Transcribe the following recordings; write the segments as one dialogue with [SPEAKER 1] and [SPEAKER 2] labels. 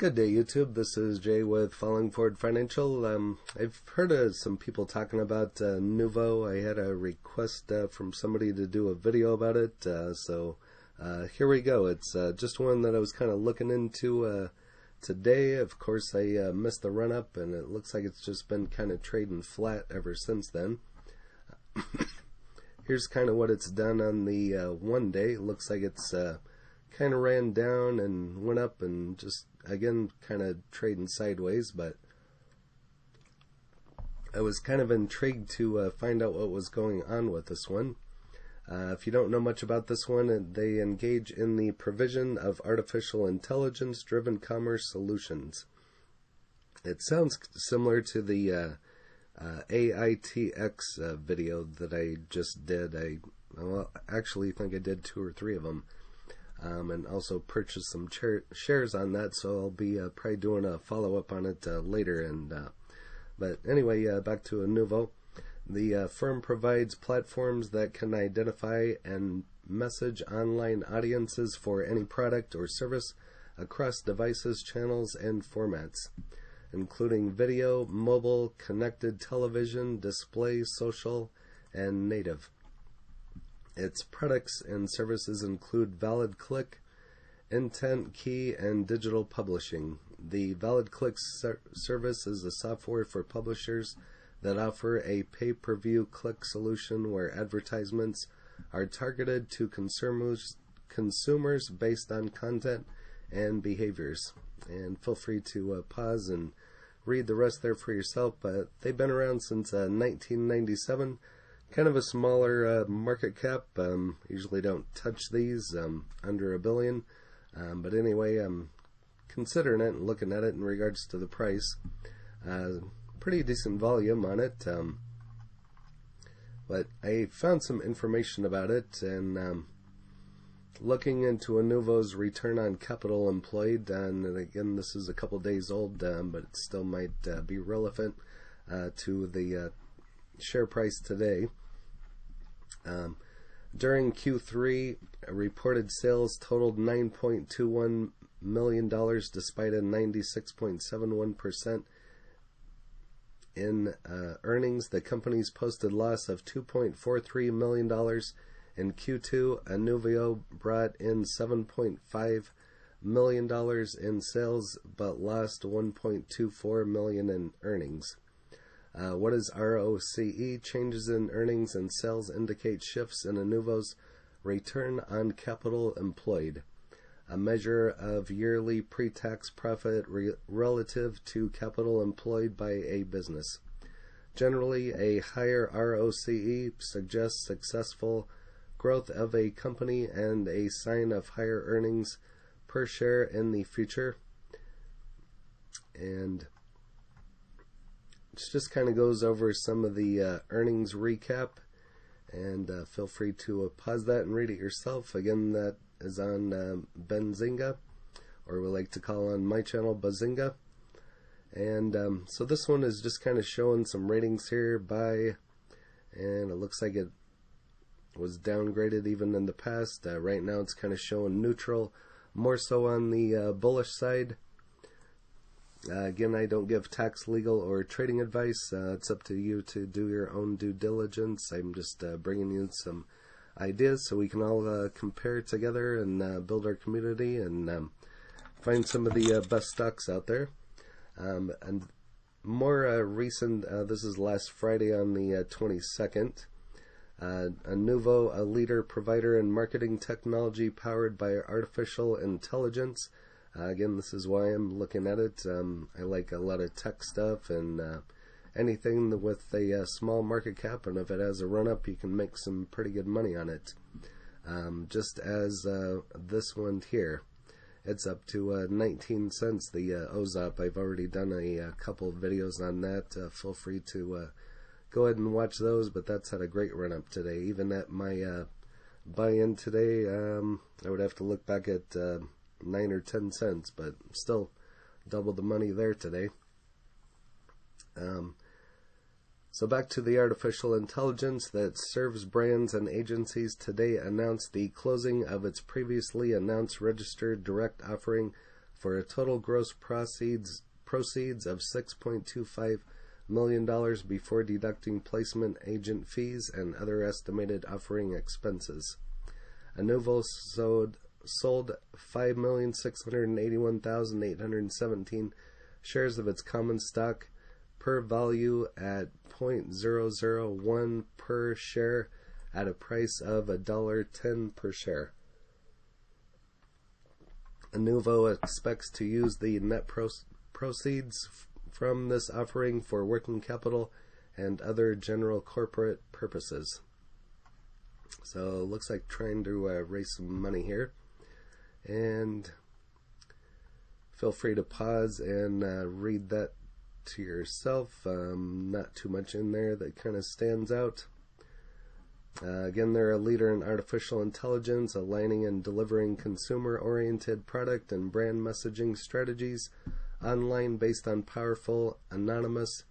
[SPEAKER 1] Good day, YouTube. This is Jay with Falling Forward Financial. I've heard of some people talking about Inuvo. I had a request from somebody to do a video about it, so here we go. It's just one that I was kind of looking into today. Of course, I missed the run-up, and it looks like it's just been kind of trading flat ever since then. Here's kind of what it's done on the one day. It looks like it's kind of ran down and went up and just again kind of trading sideways, but I was kind of intrigued to find out what was going on with this one. If you don't know much about this one, they engage in the provision of artificial intelligence driven commerce solutions. It sounds similar to the AITX video that I just did. I actually think I did 2 or 3 of them. And also purchased some shares on that, so I'll be probably doing a follow-up on it later. But anyway, back to Inuvo. The firm provides platforms that can identify and message online audiences for any product or service across devices, channels, and formats, including video, mobile, connected television, display, social, and native. Its products and services include Valid Click, Intent Key, and digital publishing. The Valid Click service is a software for publishers that offer a pay-per-view click solution where advertisements are targeted to consumers based on content and behaviors. And feel free to pause and read the rest there for yourself, but they've been around since 1997. Kind of a smaller market cap. Usually don't touch these under $1 billion, but anyway, I'm considering it and looking at it in regards to the price. Pretty decent volume on it, but I found some information about it, and looking into Inuvo's return on capital employed, and again, this is a couple days old, but it still might be relevant to the share price today. During Q3, reported sales totaled $9.21 million despite a 96.71% in earnings. The company's posted loss of $2.43 million in Q2. Inuvo brought in $7.5 million in sales but lost $1.24 million in earnings. What is ROCE? Changes in earnings and sales indicate shifts in Inuvo's return on capital employed, a measure of yearly pre-tax profit relative to capital employed by a business. Generally, a higher ROCE suggests successful growth of a company and a sign of higher earnings per share in the future. And it just kind of goes over some of the earnings recap, and feel free to pause that and read it yourself. Again, that is on Benzinga, or we like to call on my channel Bazinga. And so this one is just kind of showing some ratings here by, and it looks like it was downgraded even in the past. Right now it's kind of showing neutral, more so on the bullish side. Again, I don't give tax, legal, or trading advice. It's up to you to do your own due diligence. I'm just bringing you some ideas so we can all compare together and build our community and find some of the best stocks out there. And more recent, this is last Friday on the 22nd. Inuvo, a leader provider in marketing technology powered by artificial intelligence. Again, this is why I'm looking at it. I like a lot of tech stuff and anything with a small market cap, and if it has a run-up, you can make some pretty good money on it. Just as this one here, it's up to 19 cents, the OZOP. I've already done a couple of videos on that. Feel free to go ahead and watch those, but that's had a great run-up today. Even at my buy-in today, I would have to look back at 9 or 10 cents, but still double the money there today. So back to the artificial intelligence that serves brands and agencies. Today announced the closing of its previously announced registered direct offering for a total gross proceeds of $6.25 million before deducting placement agent fees and other estimated offering expenses. Inuvo sold 5,681,817 shares of its common stock per value at $0.001 per share at a price of $1.10 per share. Inuvo expects to use the net proceeds from this offering for working capital and other general corporate purposes. So it looks like trying to raise some money here. And feel free to pause and read that to yourself. Not too much in there that kind of stands out. Again, they're a leader in artificial intelligence, aligning and delivering consumer-oriented product and brand messaging strategies online based on powerful, anonymous,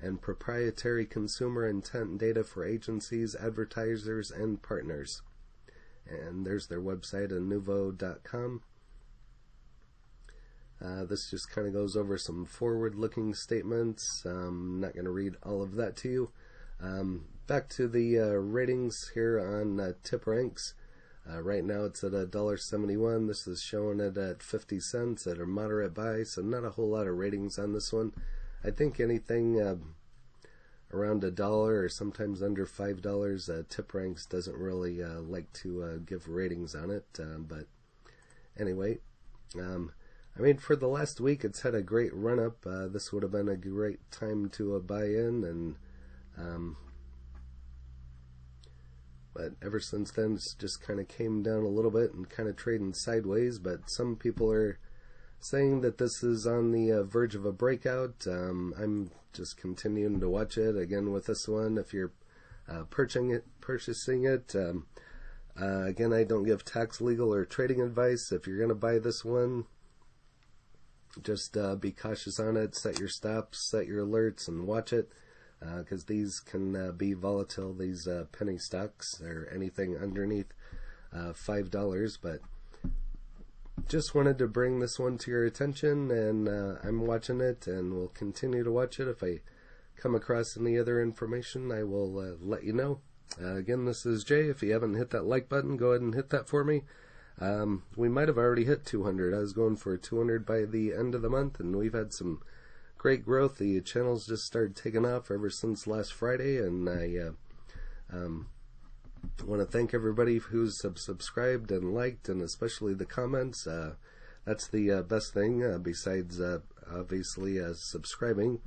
[SPEAKER 1] and proprietary consumer intent data for agencies, advertisers, and partners. And there's their website, inuvo.com. This just kind of goes over some forward-looking statements. I'm not going to read all of that to you. Back to the ratings here on TipRanks. Right now it's at $1.71. This is showing it at 50 cents at a moderate buy, so not a whole lot of ratings on this one. I think anything around $1 or sometimes under $5, TipRanks doesn't really like to give ratings on it. But anyway, I mean, for the last week it's had a great run up. This would have been a great time to buy in, and but ever since then it's just kind of came down a little bit and kind of trading sideways. But some people are saying that this is on the verge of a breakout. I'm just continuing to watch it. Again, with this one, if you're purchasing it, again, I don't give tax, legal, or trading advice. If you're going to buy this one, just be cautious on it. Set your stops, set your alerts, and watch it, because these can be volatile, these penny stocks, or anything underneath $5. But just wanted to bring this one to your attention, and I'm watching it and will continue to watch it. If I come across any other information, I will let you know. Again, this is Jay. If you haven't hit that like button, go ahead and hit that for me. We might have already hit 200. I was going for 200 by the end of the month, and we've had some great growth. The channel's just started taking off ever since last Friday, and I want to thank everybody who's subscribed and liked, and especially the comments. That's the best thing, besides obviously subscribing,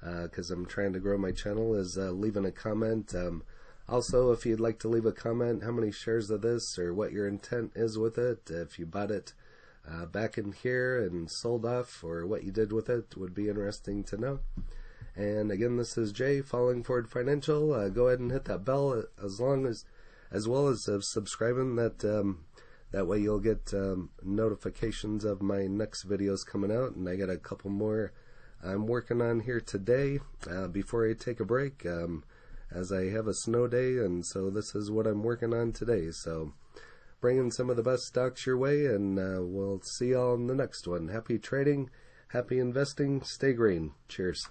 [SPEAKER 1] because I'm trying to grow my channel, is leaving a comment. Also, if you'd like to leave a comment, how many shares of this or what your intent is with it, if you bought it back in here and sold off, or what you did with it, would be interesting to know. And again, this is Jay, Falling Forward Financial. Go ahead and hit that bell as well as subscribing. That way you'll get notifications of my next videos coming out. And I got a couple more I'm working on here today before I take a break, as I have a snow day, and so this is what I'm working on today. So bringing some of the best stocks your way, and we'll see y'all in the next one. Happy trading, happy investing, stay green. Cheers.